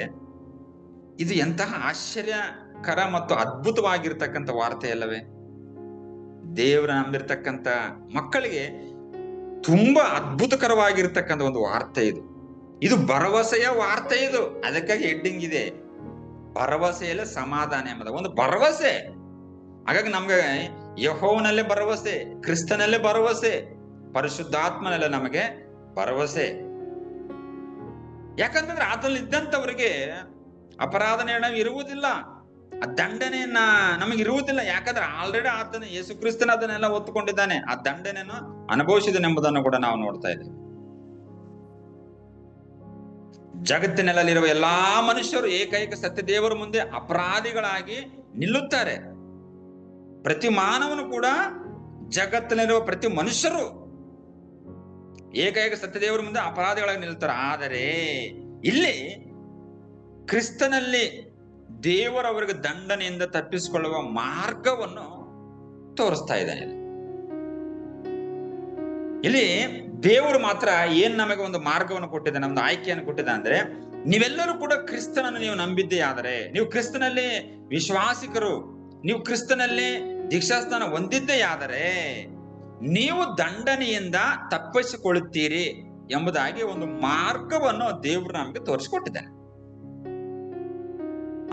ಇದು ಎಂತಹ ಆಶ್ಚರ್ಯಕರ ಮತ್ತು ಅದ್ಭುತವಾಗಿರ್ತಕ್ಕಂಥ ವಾರ್ತೆ ಅಲ್ಲವೇ? ದೇವರ ನಂಬಿರ್ತಕ್ಕಂಥ ಮಕ್ಕಳಿಗೆ ತುಂಬಾ ಅದ್ಭುತಕರವಾಗಿರ್ತಕ್ಕಂಥ ಒಂದು ವಾರ್ತೆ ಇದು. ಇದು ಭರವಸೆಯ ವಾರ್ತೆ ಇದು. ಅದಕ್ಕಾಗಿ ಹೆಡ್ಡಿಂಗ್ ಇದೆ, ಭರವಸೆಯಲ್ಲ ಸಮಾಧಾನ ಎಂಬುದ ಒಂದು ಭರವಸೆ. ಹಾಗಾಗಿ ನಮ್ಗೆ ಯೆಹೋವನಲ್ಲೇ ಭರವಸೆ, ಕ್ರಿಸ್ತನಲ್ಲೇ ಭರವಸೆ, ಪರಿಶುದ್ಧಾತ್ಮನಲ್ಲೇ ನಮಗೆ ಭರವಸೆ. ಯಾಕಂತಂದ್ರೆ ಆತನಲ್ಲಿ ಇದ್ದಂಥವರಿಗೆ ಅಪರಾಧ ನಿರ್ಣಯ ಇರುವುದಿಲ್ಲ, ಆ ದಂಡನೆಯನ್ನ ನಮಗಿರುವುದಿಲ್ಲ. ಯಾಕಂದ್ರೆ ಆಲ್ರೆಡಿ ಆತನ ಯೇಸು ಕ್ರಿಸ್ತನ ಅದನ್ನೆಲ್ಲ ಒತ್ತುಕೊಂಡಿದ್ದಾನೆ, ಆ ದಂಡನೆಯನ್ನು ಅನುಭವಿಸಿದನೆಂಬುದನ್ನು ಕೂಡ ನಾವು ನೋಡ್ತಾ ಇದ್ದೇವೆ. ಜಗತ್ತಿನಲ್ಲಿರುವ ಎಲ್ಲಾ ಮನುಷ್ಯರು ಏಕೈಕ ಸತ್ಯ ದೇವರ ಮುಂದೆ ಅಪರಾಧಿಗಳಾಗಿ ನಿಲ್ಲುತ್ತಾರೆ. ಪ್ರತಿ ಮಾನವನು ಕೂಡ, ಜಗತ್ತಿನಲ್ಲಿರುವ ಪ್ರತಿ ಮನುಷ್ಯರು ಏಕೈಕ ಸತ್ಯ ದೇವರ ಮುಂದೆ ಅಪರಾಧಿಗಳಾಗಿ ನಿಲ್ಲುತ್ತಾರೆ. ಆದರೆ ಇಲ್ಲಿ ಕ್ರಿಸ್ತನಲ್ಲಿ ದೇವರವರಿಗೆ ದಂಡನೆಯಿಂದ ತಪ್ಪಿಸಿಕೊಳ್ಳುವ ಮಾರ್ಗವನ್ನು ತೋರಿಸ್ತಾ ಇದ್ದಾನೆ. ಇಲ್ಲಿ ದೇವರು ಮಾತ್ರ ಏನ್ ನಮಗೆ ಒಂದು ಮಾರ್ಗವನ್ನು ಕೊಟ್ಟಿದ್ದಾನೆ, ಒಂದು ಆಯ್ಕೆಯನ್ನು ಕೊಟ್ಟಿದ್ದಾನೆ ಅಂದ್ರೆ, ನೀವೆಲ್ಲರೂ ಕೂಡ ಕ್ರಿಸ್ತನನ್ನು ನೀವು ನಂಬಿದ್ದೇ ಆದರೆ, ನೀವು ಕ್ರಿಸ್ತನಲ್ಲಿ ವಿಶ್ವಾಸಿಕರು, ನೀವು ಕ್ರಿಸ್ತನಲ್ಲಿ ದೀಕ್ಷಾಸ್ನಾನ ಹೊಂದಿದ್ದೇ ಆದರೆ ನೀವು ದಂಡನೆಯಿಂದ ತಪ್ಪಿಸಿಕೊಳ್ಳುತ್ತೀರಿ ಎಂಬುದಾಗಿ ಒಂದು ಮಾರ್ಗವನ್ನು ದೇವರು ನಮಗೆ ತೋರಿಸಿಕೊಟ್ಟಿದ್ದಾನೆ.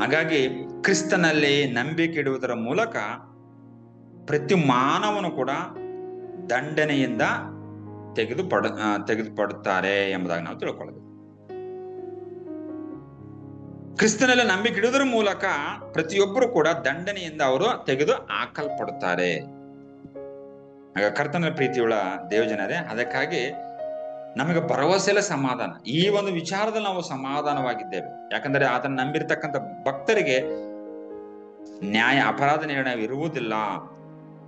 ಹಾಗಾಗಿ ಕ್ರಿಸ್ತನಲ್ಲಿ ನಂಬಿಕೆ ಇಡುವುದರ ಮೂಲಕ ಪ್ರತಿ ಮಾನವನು ಕೂಡ ದಂಡನೆಯಿಂದ ತೆಗೆದುಪಡುತ್ತಾರೆ ಎಂಬುದಾಗಿ ನಾವು ತಿಳ್ಕೊಳ್ಳಬೇಕು. ಕ್ರಿಸ್ತನಲ್ಲಿ ನಂಬಿಕೆ ಇಡುವುದರ ಮೂಲಕ ಪ್ರತಿಯೊಬ್ಬರು ಕೂಡ ದಂಡನೆಯಿಂದ ಅವರು ತೆಗೆದು ಹಾಕಲ್ಪಡುತ್ತಾರೆ. ಆಗ ಕರ್ತನ ಪ್ರೀತಿಯುಳ್ಳ ದೇವಜನರೇ, ಅದಕ್ಕಾಗಿ ನಮಗೆ ಭರವಸೆಲ್ಲ ಸಮಾಧಾನ. ಈ ಒಂದು ವಿಚಾರದಲ್ಲಿ ನಾವು ಸಮಾಧಾನವಾಗಿದ್ದೇವೆ. ಯಾಕಂದ್ರೆ ಆತನ ನಂಬಿರ್ತಕ್ಕಂಥ ಭಕ್ತರಿಗೆ ನ್ಯಾಯ ಅಪರಾಧ ನಿರ್ಣಯ ಇರುವುದಿಲ್ಲ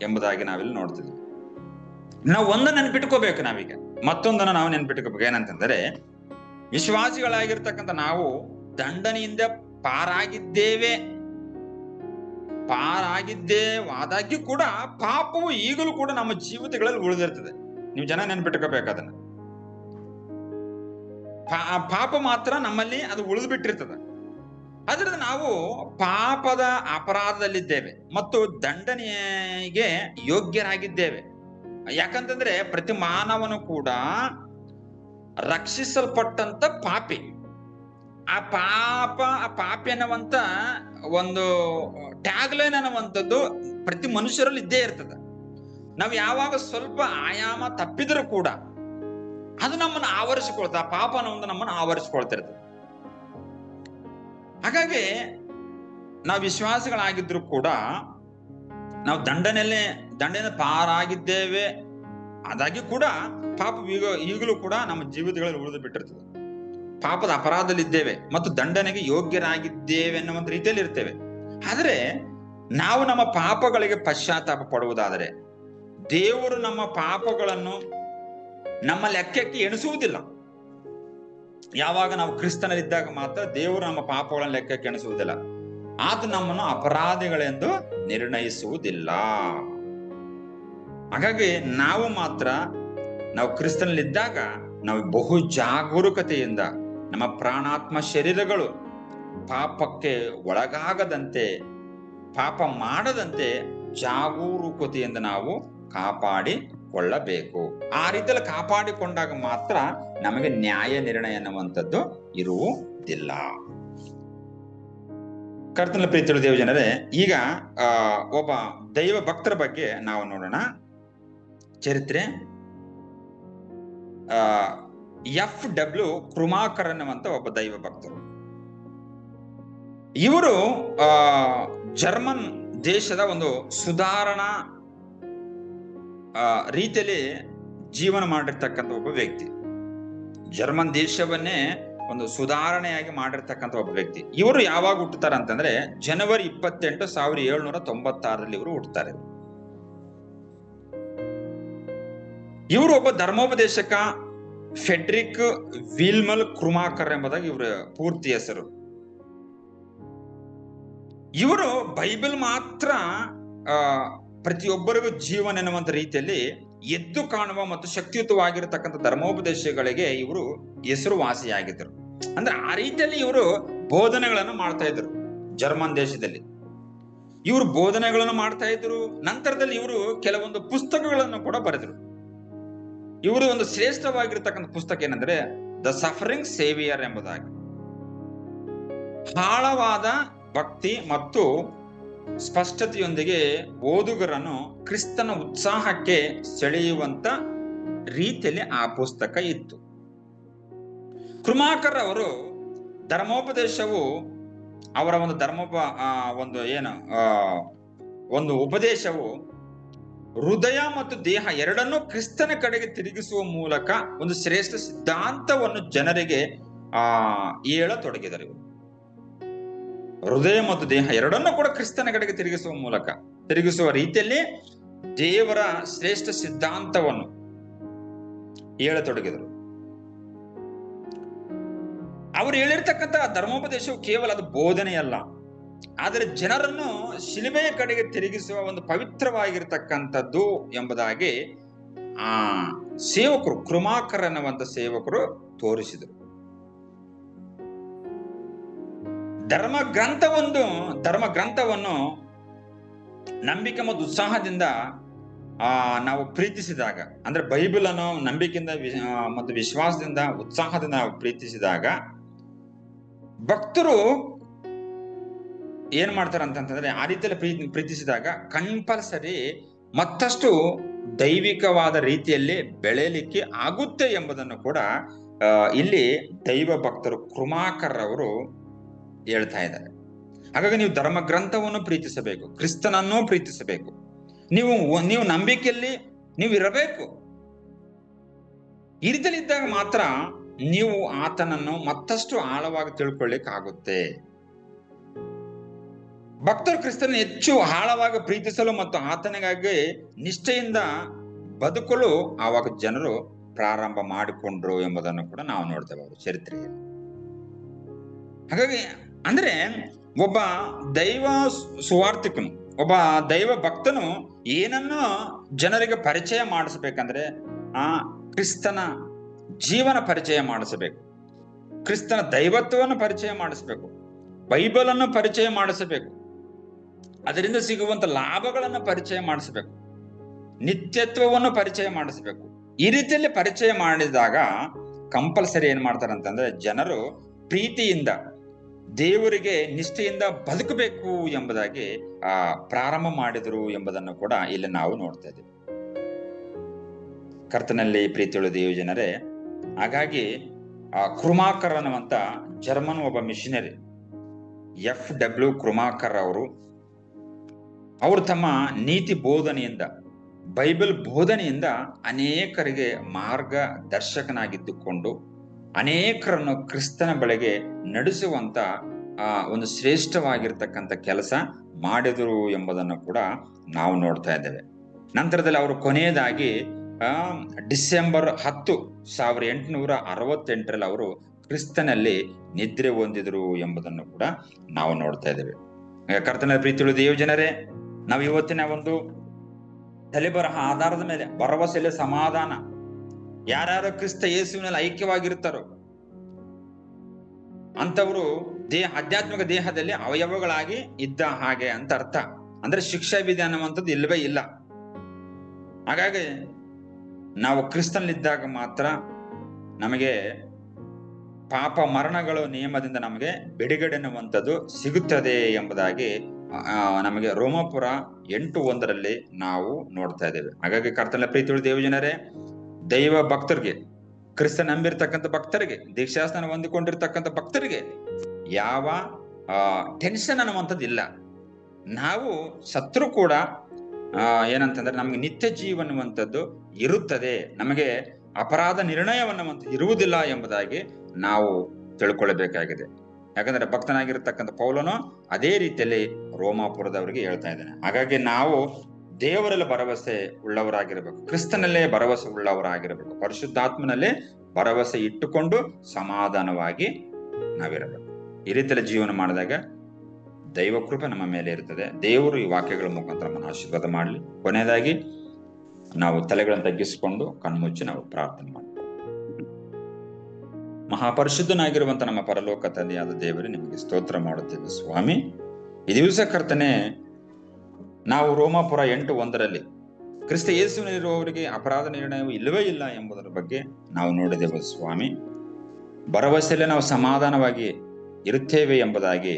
ಎಂಬುದಾಗಿ ನಾವಿಲ್ಲಿ ನೋಡ್ತಿದ್ವಿ. ನಾವು ಒಂದನ್ನು ನೆನ್ಪಿಟ್ಕೋಬೇಕು, ನಾವೀಗ ಮತ್ತೊಂದನ್ನು ನಾವು ನೆನ್ಪಿಟ್ಕೋಬೇಕು. ಏನಂತಂದ್ರೆ, ವಿಶ್ವಾಸಿಗಳಾಗಿರ್ತಕ್ಕಂಥ ನಾವು ದಂಡನೆಯಿಂದ ಪಾರಾಗಿದ್ದೇವೆ ಆದಾಗ್ಯೂ ಕೂಡ ಪಾಪವು ಈಗಲೂ ಕೂಡ ನಮ್ಮ ಜೀವಿತಗಳಲ್ಲಿ ಉಳಿದಿರ್ತದೆ. ನೀವು ಜನ ನೆನ್ಪಿಟ್ಕೋಬೇಕು ಅದನ್ನ. ಪಾಪ ಮಾತ್ರ ನಮ್ಮಲ್ಲಿ ಅದು ಉಳಿದು ಬಿಟ್ಟಿರ್ತದೆ. ಅದರಿಂದ ನಾವು ಪಾಪದ ಅಪರಾಧದಲ್ಲಿದ್ದೇವೆ ಮತ್ತು ದಂಡನೆಗೆ ಯೋಗ್ಯರಾಗಿದ್ದೇವೆ. ಯಾಕಂತಂದ್ರೆ ಪ್ರತಿ ಮಾನವನು ಕೂಡ ರಕ್ಷಿಸಲ್ಪಟ್ಟಂತ ಪಾಪಿ. ಆ ಪಾಪಿ ಅನ್ನುವಂತ ಒಂದು ಟ್ಯಾಗ್ಲೈನ್ ಅನ್ನುವಂಥದ್ದು ಪ್ರತಿ ಮನುಷ್ಯರಲ್ಲಿ ಇದ್ದೇ ಇರ್ತದೆ. ನಾವು ಯಾವಾಗ ಸ್ವಲ್ಪ ಆಯಾಮ ತಪ್ಪಿದರೂ ಕೂಡ ಅದು ನಮ್ಮನ್ನು ಆವರಿಸಿಕೊಳ್ತಾ, ಪಾಪ ಅನ್ನೋದು ನಮ್ಮನ್ನು ಆವರಿಸಿಕೊಳ್ತಿರ್ತದೆ. ಹಾಗಾಗಿ ನಾವು ವಿಶ್ವಾಸಿಗಳಾಗಿದ್ರು ಕೂಡ ನಾವು ದಂಡನೆ ಪಾರಾಗಿದ್ದೇವೆ. ಆದಾಗ್ಯೂ ಕೂಡ ಪಾಪ ಈಗಲೂ ಕೂಡ ನಮ್ಮ ಜೀವಿತಗಳಲ್ಲಿ ಉಳಿದು ಬಿಟ್ಟಿರ್ತದೆ. ಪಾಪದ ಅಪರಾಧದಲ್ಲಿದ್ದೇವೆ ಮತ್ತು ದಂಡನೆಗೆ ಯೋಗ್ಯರಾಗಿದ್ದೇವೆ ಅನ್ನುವಂಥ ರೀತಿಯಲ್ಲಿ ಇರ್ತೇವೆ. ಆದರೆ ನಾವು ನಮ್ಮ ಪಾಪಗಳಿಗೆ ಪಶ್ಚಾತ್ತಾಪ ಪಡುವುದಾದರೆ ದೇವರು ನಮ್ಮ ಪಾಪಗಳನ್ನು ನಮ್ಮ ಲೆಕ್ಕಕ್ಕೆ ಎಣಿಸುವುದಿಲ್ಲ. ಯಾವಾಗ ನಾವು ಕ್ರಿಸ್ತನಲ್ಲಿದ್ದಾಗ ಮಾತ್ರ ದೇವರು ನಮ್ಮ ಪಾಪಗಳನ್ನು ಲೆಕ್ಕಕ್ಕೆ ಎಣಿಸುವುದಿಲ್ಲ. ಆತ ನಮ್ಮನ್ನು ಅಪರಾಧಿಗಳೆಂದು ನಿರ್ಣಯಿಸುವುದಿಲ್ಲ. ಹಾಗಾಗಿ ನಾವು ಕ್ರಿಸ್ತನಲ್ಲಿದ್ದಾಗ ನಾವು ಬಹು ಜಾಗರೂಕತೆಯಿಂದ ನಮ್ಮ ಪ್ರಾಣಾತ್ಮ ಶರೀರಗಳು ಪಾಪಕ್ಕೆ ಒಳಗಾಗದಂತೆ, ಪಾಪ ಮಾಡದಂತೆ ಜಾಗರೂಕತೆಯಿಂದ ನಾವು ಕಾಪಾಡಿಕೊಳ್ಳಬೇಕು. ಆ ರೀತಿಯಲ್ಲಿ ಕಾಪಾಡಿಕೊಂಡಾಗ ಮಾತ್ರ ನಮಗೆ ನ್ಯಾಯ ನಿರ್ಣಯ ಅನ್ನುವಂಥದ್ದು ಇರುವುದಿಲ್ಲ. ಕರ್ತನ ಪ್ರೀತಿಯುಳ್ಳ ದೇವಜನರೇ, ಈಗ ಒಬ್ಬ ದೈವ ಭಕ್ತರ ಬಗ್ಗೆ ನಾವು ನೋಡೋಣ. ಚರಿತ್ರೆ FW ಕೃಮಾಕರ್ ಅನ್ನುವಂತ ಒಬ್ಬ ದೈವ ಭಕ್ತರು. ಇವರು ಜರ್ಮನ್ ದೇಶದ ಒಂದು ಸುಧಾರಣಾ ರೀತಿಯಲ್ಲಿ ಜೀವನ ಮಾಡಿರ್ತಕ್ಕಂಥ ಒಬ್ಬ ವ್ಯಕ್ತಿ. ಜರ್ಮನ್ ದೇಶವನ್ನೇ ಒಂದು ಸುಧಾರಣೆಯಾಗಿ ಮಾಡಿರ್ತಕ್ಕಂಥ ಒಬ್ಬ ವ್ಯಕ್ತಿ. ಇವರು ಯಾವಾಗ ಹುಟ್ಟುತ್ತಾರೆ ಅಂತಂದ್ರೆ ಜನವರಿ 28, 1796 ಇವರು ಹುಟ್ಟುತ್ತಾರೆ. ಇವರು ಒಬ್ಬ ಧರ್ಮೋಪದೇಶಕ ಫೆಡ್ರಿಕ್ ವಿಲ್ಮಲ್ ಕೃಮಾಕರ್ ಎಂಬುದಾಗಿ ಇವರ ಪೂರ್ತಿ ಹೆಸರು. ಇವರು ಬೈಬಲ್ ಮಾತ್ರ ಪ್ರತಿಯೊಬ್ಬರಿಗೂ ಜೀವನ ಎನ್ನುವಂತ ರೀತಿಯಲ್ಲಿ ಎದ್ದು ಕಾಣುವ ಮತ್ತು ಶಕ್ತಿಯುತವಾಗಿರತಕ್ಕಂಥ ಧರ್ಮೋಪದೇಶಗಳಿಗೆ ಇವರು ಹೆಸರುವಾಸಿಯಾಗಿದ್ದರು. ಅಂದ್ರೆ ಆ ರೀತಿಯಲ್ಲಿ ಇವರು ಬೋಧನೆಗಳನ್ನು ಮಾಡ್ತಾ ಇದ್ರು ಜರ್ಮನ್ ದೇಶದಲ್ಲಿ. ಇವರು ಬೋಧನೆಗಳನ್ನು ಮಾಡ್ತಾ ಇದ್ರು. ನಂತರದಲ್ಲಿ ಇವರು ಕೆಲವೊಂದು ಪುಸ್ತಕಗಳನ್ನು ಕೂಡ ಬರೆದರು. ಇವರು ಒಂದು ಶ್ರೇಷ್ಠವಾಗಿರ್ತಕ್ಕಂಥ ಪುಸ್ತಕ ಏನಂದ್ರೆ ದ ಸಫರಿಂಗ್ ಸೇವಿಯರ್ ಎಂಬುದಾಗಿ. ಆಳವಾದ ಭಕ್ತಿ ಮತ್ತು ಸ್ಪಷ್ಟತೆಯೊಂದಿಗೆ ಓದುಗರನ್ನು ಕ್ರಿಸ್ತನ ಉತ್ಸಾಹಕ್ಕೆ ಸೆಳೆಯುವಂತ ರೀತಿಯಲ್ಲಿ ಆ ಪುಸ್ತಕ ಇತ್ತು. ಕೃಮಾಕರ್ ಅವರು ಧರ್ಮೋಪದೇಶವು ಅವರ ಒಂದು ಉಪದೇಶವು ಹೃದಯ ಮತ್ತು ದೇಹ ಎರಡನ್ನೂ ಕ್ರಿಸ್ತನ ಕಡೆಗೆ ತಿರುಗಿಸುವ ಮೂಲಕ ಒಂದು ಶ್ರೇಷ್ಠ ಸಿದ್ಧಾಂತವನ್ನು ಜನರಿಗೆ ಹೇಳತೊಡಗಿದರು. ಹೃದಯ ಮತ್ತು ದೇಹ ಎರಡನ್ನೂ ಕೂಡ ಕ್ರಿಸ್ತನ ಕಡೆಗೆ ತಿರುಗಿಸುವ ರೀತಿಯಲ್ಲಿ ದೇವರ ಶ್ರೇಷ್ಠ ಸಿದ್ಧಾಂತವನ್ನು ಹೇಳತೊಡಗಿದರು. ಅವರು ಹೇಳಿರ್ತಕ್ಕಂಥ ಧರ್ಮೋಪದೇಶವು ಕೇವಲ ಅದು ಬೋಧನೆಯಲ್ಲ, ಆದರೆ ಜನರನ್ನು ಶಿಲುಬೆಯ ಕಡೆಗೆ ತಿರುಗಿಸುವ ಒಂದು ಪವಿತ್ರವಾಗಿರ್ತಕ್ಕಂಥದ್ದು ಎಂಬುದಾಗಿ ಆ ಸೇವಕರು, ಕೃಮಾಕರ್ ಅನ್ನುವಂಥ ಸೇವಕರು ತೋರಿಸಿದರು. ಧರ್ಮ ಗ್ರಂಥವನ್ನು ನಂಬಿಕೆ ಮತ್ತು ಉತ್ಸಾಹದಿಂದ ನಾವು ಪ್ರೀತಿಸಿದಾಗ, ಅಂದ್ರೆ ಬೈಬಲ್ ಅನ್ನು ನಂಬಿಕೆಯಿಂದ ಮತ್ತು ವಿಶ್ವಾಸದಿಂದ ಉತ್ಸಾಹದಿಂದ ನಾವು ಪ್ರೀತಿಸಿದಾಗ ಭಕ್ತರು ಏನ್ ಮಾಡ್ತಾರೆ ಅಂತಂದ್ರೆ, ಆ ರೀತಿಯಲ್ಲಿ ಪ್ರೀತಿಸಿದಾಗ ಕಂಪಲ್ಸರಿ ಮತ್ತಷ್ಟು ದೈವಿಕವಾದ ರೀತಿಯಲ್ಲಿ ಬೆಳೆಯಲಿಕ್ಕೆ ಆಗುತ್ತೆ ಎಂಬುದನ್ನು ಕೂಡ ಇಲ್ಲಿ ದೈವ ಭಕ್ತರು ಕೃಮಾಕರ್ ಅವರು ಹೇಳ್ತಾ ಇದ್ದಾರೆ. ಹಾಗಾಗಿ ನೀವು ಧರ್ಮ ಗ್ರಂಥವನ್ನು ಪ್ರೀತಿಸಬೇಕು, ಕ್ರಿಸ್ತನನ್ನು ಪ್ರೀತಿಸಬೇಕು. ನೀವು ನಂಬಿಕೆಯಲ್ಲಿ ನೀವು ಇರಬೇಕು. ಈ ರೀತಿಯಲ್ಲಿ ಇದ್ದಾಗ ಮಾತ್ರ ನೀವು ಆತನನ್ನು ಮತ್ತಷ್ಟು ಆಳವಾಗಿ ತಿಳ್ಕೊಳ್ಳಿಕ್ಕಾಗುತ್ತೆ. ಭಕ್ತರು ಕ್ರಿಸ್ತನ ಹೆಚ್ಚು ಆಳವಾಗಿ ಪ್ರೀತಿಸಲು ಮತ್ತು ಆತನಿಗಾಗಿ ನಿಷ್ಠೆಯಿಂದ ಬದುಕಲು ಆವಾಗ ಜನರು ಪ್ರಾರಂಭ ಮಾಡಿಕೊಂಡ್ರು ಎಂಬುದನ್ನು ಕೂಡ ನಾವು ನೋಡ್ತೇವೆ ಅವರು ಚರಿತ್ರೆಯಲ್ಲಿ. ಹಾಗಾಗಿ ಅಂದ್ರೆ ಒಬ್ಬ ದೈವ ಸುವಾರ್ಥಿಕನು, ಒಬ್ಬ ದೈವ ಭಕ್ತನು ಏನನ್ನು ಜನರಿಗೆ ಪರಿಚಯ ಮಾಡಿಸ್ಬೇಕಂದ್ರೆ ಕ್ರಿಸ್ತನ ಜೀವನ ಪರಿಚಯ ಮಾಡಿಸಬೇಕು, ಕ್ರಿಸ್ತನ ದೈವತ್ವವನ್ನು ಪರಿಚಯ ಮಾಡಿಸಬೇಕು, ಬೈಬಲ್ ಅನ್ನು ಪರಿಚಯ ಮಾಡಿಸಬೇಕು, ಅದರಿಂದ ಸಿಗುವಂತ ಲಾಭಗಳನ್ನು ಪರಿಚಯ ಮಾಡಿಸಬೇಕು, ನಿತ್ಯತ್ವವನ್ನು ಪರಿಚಯ ಮಾಡಿಸಬೇಕು. ಈ ರೀತಿಯಲ್ಲಿ ಪರಿಚಯ ಮಾಡಿದಾಗ ಕಂಪಲ್ಸರಿ ಏನ್ ಮಾಡ್ತಾರೆ ಅಂತಂದ್ರೆ, ಜನರು ಪ್ರೀತಿಯಿಂದ ದೇವರಿಗೆ ನಿಷ್ಠೆಯಿಂದ ಬದುಕಬೇಕು ಎಂಬುದಾಗಿ ಪ್ರಾರಂಭ ಮಾಡಿದರು ಎಂಬುದನ್ನು ಕೂಡ ಇಲ್ಲಿ ನಾವು ನೋಡ್ತಾ ಇದ್ದೀವಿ. ಕರ್ತನಲ್ಲಿ ಪ್ರೀತಿಯುಳ್ಳ ದೇವ ಜನರೇ, ಹಾಗಾಗಿ ಕೃಮಾಕರ್ ಅನ್ನುವಂತ ಜರ್ಮನ್ ಒಬ್ಬ ಮಿಷನರಿ FW ಕೃಮಾಕರ್ ಅವರು ತಮ್ಮ ನೀತಿ ಬೋಧನೆಯಿಂದ, ಬೈಬಲ್ ಬೋಧನೆಯಿಂದ ಅನೇಕರಿಗೆ ಮಾರ್ಗದರ್ಶಕನಾಗಿದ್ದುಕೊಂಡು ಅನೇಕರನ್ನು ಕ್ರಿಸ್ತನ ಬಳಿಗೆ ನಡೆಸುವಂತ ಒಂದು ಶ್ರೇಷ್ಠವಾಗಿರ್ತಕ್ಕಂಥ ಕೆಲಸ ಮಾಡಿದರು ಎಂಬುದನ್ನು ಕೂಡ ನಾವು ನೋಡ್ತಾ ಇದ್ದೇವೆ. ನಂತರದಲ್ಲಿ ಅವರು ಕೊನೆಯದಾಗಿ ಡಿಸೆಂಬರ್ 10, 1868 ಅವರು ಕ್ರಿಸ್ತನಲ್ಲಿ ನಿದ್ರೆ ಹೊಂದಿದರು ಎಂಬುದನ್ನು ಕೂಡ ನಾವು ನೋಡ್ತಾ ಇದ್ದೇವೆ. ಕರ್ತನ ಪ್ರೀತಿಯುಳ್ಳ ದೇವ ಜನರೇ, ನಾವು ಇವತ್ತಿನ ಒಂದು ತಲೆಬರಹ ಆಧಾರದ ಮೇಲೆ ಭರವಸೆಯಲ್ಲಿ ಸಮಾಧಾನ, ಯಾರ್ಯಾರು ಕ್ರಿಸ್ತ ಯೇಸುವಿನಲ್ಲಿ ಐಕ್ಯವಾಗಿರ್ತಾರೋ ಅಂತವರು ಆಧ್ಯಾತ್ಮಿಕ ದೇಹದಲ್ಲಿ ಅವಯವಗಳಾಗಿ ಇದ್ದ ಹಾಗೆ ಅಂತ ಅರ್ಥ. ಅಂದ್ರೆ ಶಿಕ್ಷಾ ವಿಧಿ ಅನ್ನುವಂಥದ್ದು ಇಲ್ಲವೇ ಇಲ್ಲ. ಹಾಗಾಗಿ ನಾವು ಕ್ರಿಸ್ತನಲ್ಲಿದ್ದಾಗ ಮಾತ್ರ ನಮಗೆ ಪಾಪ ಮರಣಗಳು ನಿಯಮದಿಂದ ನಮಗೆ ಬಿಡುಗಡೆ ಅನ್ನುವಂಥದ್ದು ಸಿಗುತ್ತದೆ ಎಂಬುದಾಗಿ ನಮಗೆ ರೋಮಾಪುರ 8:1 ನಾವು ನೋಡ್ತಾ ಇದ್ದೇವೆ. ಹಾಗಾಗಿ ಕರ್ತನ ಪ್ರೀತಿಯುಳ್ಳ ದೇವಜನರೇ, ದೈವ ಭಕ್ತರಿಗೆ, ಕ್ರಿಸ್ತ ನಂಬಿರ್ತಕ್ಕಂಥ ಭಕ್ತರಿಗೆ, ದೀಕ್ಷಾಸ್ನಾನ ಹೊಂದಿಕೊಂಡಿರ್ತಕ್ಕಂಥ ಭಕ್ತರಿಗೆ ಯಾವ ಟೆನ್ಷನ್ ಅನ್ನುವಂಥದ್ದು ಇಲ್ಲ. ನಾವು ಸತ್ರು ಕೂಡ ಏನಂತಂದ್ರೆ ನಮಗೆ ನಿತ್ಯ ಜೀವ ಅನ್ನುವಂಥದ್ದು ಇರುತ್ತದೆ, ನಮಗೆ ಅಪರಾಧ ನಿರ್ಣಯವನ್ನುವಂಥದ್ದು ಇರುವುದಿಲ್ಲ ಎಂಬುದಾಗಿ ನಾವು ತಿಳ್ಕೊಳ್ಬೇಕಾಗಿದೆ. ಯಾಕಂದ್ರೆ ಭಕ್ತನಾಗಿರ್ತಕ್ಕಂಥ ಪೌಲನು ಅದೇ ರೀತಿಯಲ್ಲಿ ರೋಮಾಪುರದವರಿಗೆ ಹೇಳ್ತಾ ಇದ್ದಾನೆ. ಹಾಗಾಗಿ ನಾವು ದೇವರಲ್ಲಿ ಭರವಸೆ ಉಳ್ಳವರಾಗಿರ್ಬೇಕು, ಕ್ರಿಸ್ತನಲ್ಲೇ ಭರವಸೆ ಉಳ್ಳವರಾಗಿರ್ಬೇಕು, ಪರಿಶುದ್ಧಾತ್ಮನಲ್ಲೇ ಭರವಸೆ ಇಟ್ಟುಕೊಂಡು ಸಮಾಧಾನವಾಗಿ ನಾವಿರಬೇಕು. ಈ ರೀತಿಯಲ್ಲಿ ಜೀವನ ಮಾಡಿದಾಗ ದೈವ ಕೃಪೆ ನಮ್ಮ ಮೇಲೆ ಇರ್ತದೆ. ದೇವರು ಈ ವಾಕ್ಯಗಳ ಮುಖಾಂತರ ನಮ್ಮನ್ನು ಆಶೀರ್ವಾದ ಮಾಡಲಿ. ಕೊನೆಯದಾಗಿ ನಾವು ತಲೆಗಳನ್ನು ತಗ್ಗಿಸಿಕೊಂಡು ಕಣ್ಮುಚ್ಚಿ ನಾವು ಪ್ರಾರ್ಥನೆ ಮಾಡ್ತೀವಿ. ಮಹಾಪರಿಶುದ್ಧನಾಗಿರುವಂತ ನಮ್ಮ ಪರಲೋಕ ತಂದೆಯಾದ ದೇವರೇ, ನಿಮಗೆ ಸ್ತೋತ್ರ ಮಾಡುತ್ತೇವೆ ಸ್ವಾಮಿ. ಈ ದಿವಸ ಕರ್ತನೆ, ನಾವು ರೋಮಾಪುರ 8:1 ಕ್ರಿಸ್ತ ಯೇಸುವಿನಲ್ಲಿರುವವರಿಗೆ ಅಪರಾಧ ನಿರ್ಣಯವು ಇಲ್ಲವೇ ಇಲ್ಲ ಎಂಬುದರ ಬಗ್ಗೆ ನಾವು ನೋಡಿದೆವು ಸ್ವಾಮಿ. ಭರವಸೆಯಲ್ಲಿ ನಾವು ಸಮಾಧಾನವಾಗಿ ಇರುತ್ತೇವೆ ಎಂಬುದಾಗಿ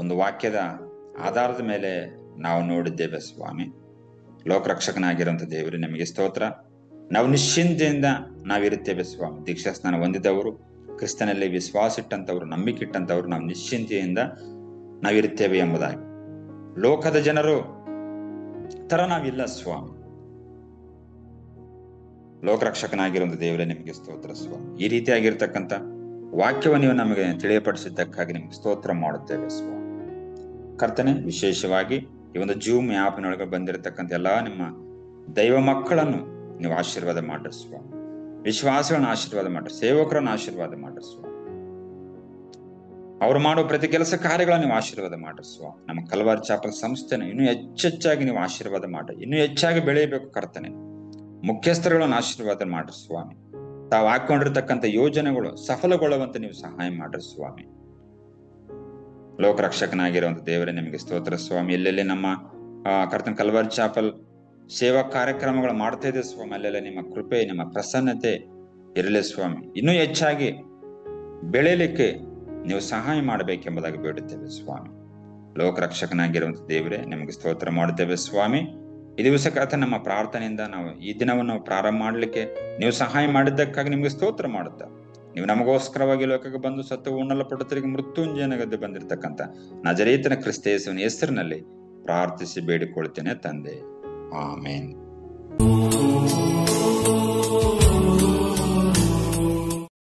ಒಂದು ವಾಕ್ಯದ ಆಧಾರದ ಮೇಲೆ ನಾವು ನೋಡಿದ್ದೇವೆ ಸ್ವಾಮಿ. ಲೋಕರಕ್ಷಕನಾಗಿರುವಂತ ದೇವರೇ, ನಿಮಗೆ ಸ್ತೋತ್ರ. ನಾವು ನಿಶ್ಚಿಂತೆಯಿಂದ ನಾವಿರುತ್ತೇವೆ ಸ್ವಾಮಿ. ದೀಕ್ಷಾ ಸ್ನಾನ ಹೊಂದಿದವರು, ಕ್ರಿಸ್ತನಲ್ಲಿ ವಿಶ್ವಾಸ ಇಟ್ಟಂತವ್ರು, ನಂಬಿಕೆ ಇಟ್ಟಂತವ್ರು ನಾವು ನಿಶ್ಚಿಂತೆಯಿಂದ ನಾವಿರುತ್ತೇವೆ ಎಂಬುದಾಗಿ. ಲೋಕದ ಜನರು ತರ ನಾವಿಲ್ಲ ಸ್ವಾಮಿ. ಲೋಕರಕ್ಷಕನಾಗಿರುವಂತ ದೇವರೇ, ನಿಮಗೆ ಸ್ತೋತ್ರ ಸ್ವಾಮಿ. ಈ ರೀತಿಯಾಗಿರ್ತಕ್ಕಂಥ ವಾಕ್ಯವನ್ನು ನೀವು ನಮಗೆ ತಿಳಿಯಪಡಿಸಿದ್ದಕ್ಕಾಗಿ ನಿಮ್ಗೆ ಸ್ತೋತ್ರ ಮಾಡುತ್ತೇವೆ ಸ್ವಾಮಿ. ಕರ್ತನೆ, ವಿಶೇಷವಾಗಿ ಈ ಒಂದು ಜೂಮ್ ಆ್ಯಪ್ನೊಳಗೆ ಬಂದಿರತಕ್ಕಂಥ ಎಲ್ಲಾ ನಿಮ್ಮ ದೈವ ಮಕ್ಕಳನ್ನು ನೀವು ಆಶೀರ್ವಾದ ಮಾಡ್ರಿ ಸ್ವಾಮಿ. ವಿಶ್ವಾಸಗಳನ್ನ ಆಶೀರ್ವಾದ ಮಾಡ್ರಿ, ಸೇವಕರನ್ನು ಆಶೀರ್ವಾದ ಮಾಡ್ರಿ ಸ್ವಾಮಿ. ಅವ್ರು ಮಾಡುವ ಪ್ರತಿ ಕೆಲಸ ಕಾರ್ಯಗಳನ್ನು ನೀವು ಆಶೀರ್ವಾದ ಮಾಡ್ರಿ ಸ್ವಾಮಿ. ನಮ್ಮ ಕಲ್ವಾರಿ ಚಾಪಲ್ ಸಂಸ್ಥೆನ ಇನ್ನೂ ಹೆಚ್ಚೆಚ್ಚಾಗಿ ನೀವು ಆಶೀರ್ವಾದ ಮಾಡ್ರಿ, ಇನ್ನೂ ಹೆಚ್ಚಾಗಿ ಬೆಳೆಯಬೇಕು ಕರ್ತನೆ. ಮುಖ್ಯಸ್ಥರುಗಳನ್ನು ಆಶೀರ್ವಾದ ಮಾಡ್ರಿ ಸ್ವಾಮಿ. ತಾವು ಹಾಕೊಂಡಿರ್ತಕ್ಕಂಥ ಯೋಜನೆಗಳು ಸಫಲಗೊಳ್ಳುವಂತೆ ನೀವು ಸಹಾಯ ಮಾಡ್ರಿ ಸ್ವಾಮಿ. ಲೋಕರಕ್ಷಕನಾಗಿರುವಂತ ದೇವರೇ, ನಿಮಗೆ ಸ್ತೋತ್ರ ಸ್ವಾಮಿ. ಎಲ್ಲೆಲ್ಲಿ ನಮ್ಮ ಕರ್ತನ ಕಲ್ವಾರಿ ಚಾಪಲ್ ಸೇವಾ ಕಾರ್ಯಕ್ರಮಗಳು ಮಾಡ್ತಾ ಇದೆ ಸ್ವಾಮಿ, ಅಲ್ಲೆಲ್ಲ ನಿಮ್ಮ ಕೃಪೆ, ನಿಮ್ಮ ಪ್ರಸನ್ನತೆ ಇರಲಿ ಸ್ವಾಮಿ. ಇನ್ನೂ ಹೆಚ್ಚಾಗಿ ಬೆಳೆಯಲಿಕ್ಕೆ ನೀವು ಸಹಾಯ ಮಾಡಬೇಕೆಂಬುದಾಗಿ ಬೇಡುತ್ತೇವೆ ಸ್ವಾಮಿ. ಲೋಕರಕ್ಷಕನಾಗಿರುವಂತ ದೇವರೇ, ನಿಮಗೆ ಸ್ತೋತ್ರ ಮಾಡುತ್ತೇವೆ ಸ್ವಾಮಿ. ಈ ದಿವಸ ಕರ್ತನೆ, ನಮ್ಮ ಪ್ರಾರ್ಥನೆಯಿಂದ ನಾವು ಈ ದಿನವನ್ನು ಪ್ರಾರಂಭ ಮಾಡಲಿಕ್ಕೆ ನೀವು ಸಹಾಯ ಮಾಡಿದ್ದಕ್ಕಾಗಿ ನಿಮಗೆ ಸ್ತೋತ್ರ ಮಾಡುತ್ತಾ, ನೀವು ನಮಗೋಸ್ಕರವಾಗಿ ಲೋಕಕ್ಕೆ ಬಂದು ಸತ್ತು ಉಣ್ಣಲ್ಪಡುತ್ತರಿಗೆ ಮೃತ್ಯುಂಜಯನಗದ್ದು ಬಂದಿರತಕ್ಕಂಥ ನಜರೇತನ ಕ್ರಿಸ್ತ ಯೇಸುವಿನ ಹೆಸರಿನಲ್ಲಿ ಪ್ರಾರ್ಥಿಸಿ ಬೇಡಿಕೊಳ್ತೇನೆ ತಂದೆ. ಆಮೇನ್.